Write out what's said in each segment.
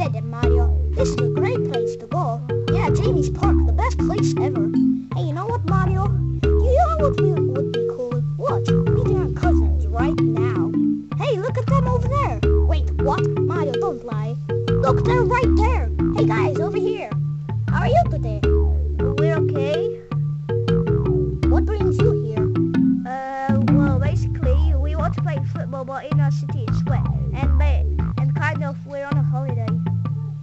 said it, Mario. This is a great place to go. Yeah, Jamie's Park, the best place ever. Hey, you know what, Mario? You know what would be cool? What? Meeting our cousins right now. Hey, look at them over there. Wait, what? Mario, don't lie. Look, they're right there. Hey guys, over here. How are you today? We're okay. What brings you here? Well, basically, we want to play football, but in our city it's wet. And kind of, we're on a holiday.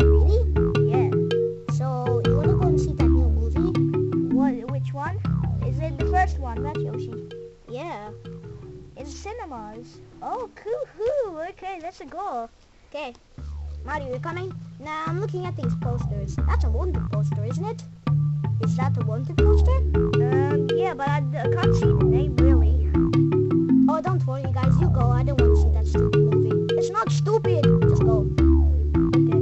Really? Yeah. So, you wanna go and see that new movie? Which one? Is it the first one? That's Yoshi. Yeah. In cinemas. Oh, cool. Okay, let's go. Okay. Mario, you coming? Nah, I'm looking at these posters. That's a wanted poster, isn't it? Is that a wanted poster? Yeah, but I can't see the name really. Oh, don't worry, guys. You go. I don't want to see that stupid movie. It's not stupid. Just go. Okay.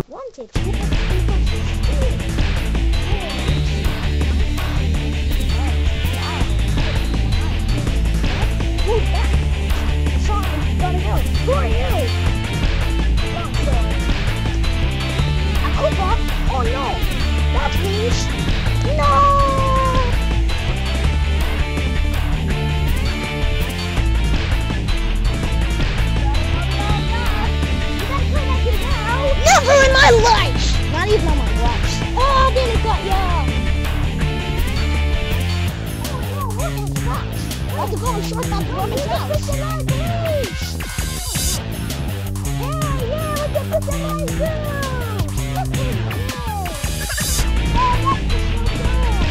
Wanted. Who's that? Sorry, gotta go. Who are you? A Koopa? Oh no! That means no! Never in my life! Not even on my watch. Oh, then it got ya! Oh no, what was that? I have to go and sort that garbage out. Yeah, look at this in my room! Look at this! Oh, that's just so good!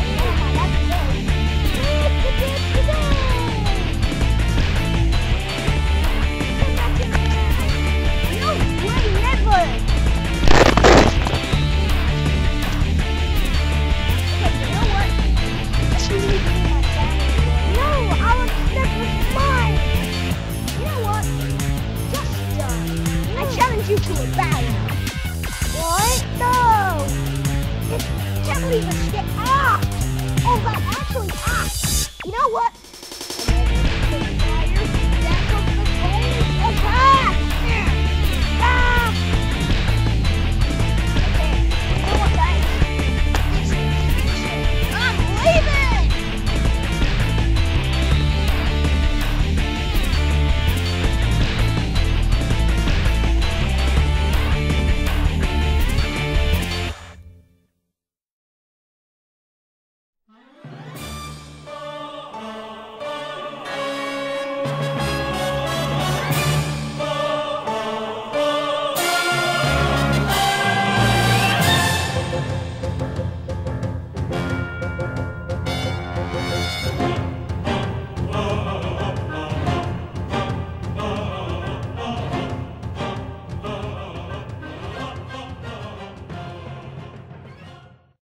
Oh my, that's good. Look at this today! Come back here now! No way, never! Okay, you know what? Let's leave me and my family. No, our step was mine! You know what? Just I challenge you to a battle. What? No! Can't believe this shit. Ah! Oh, that actually, ah! You know what?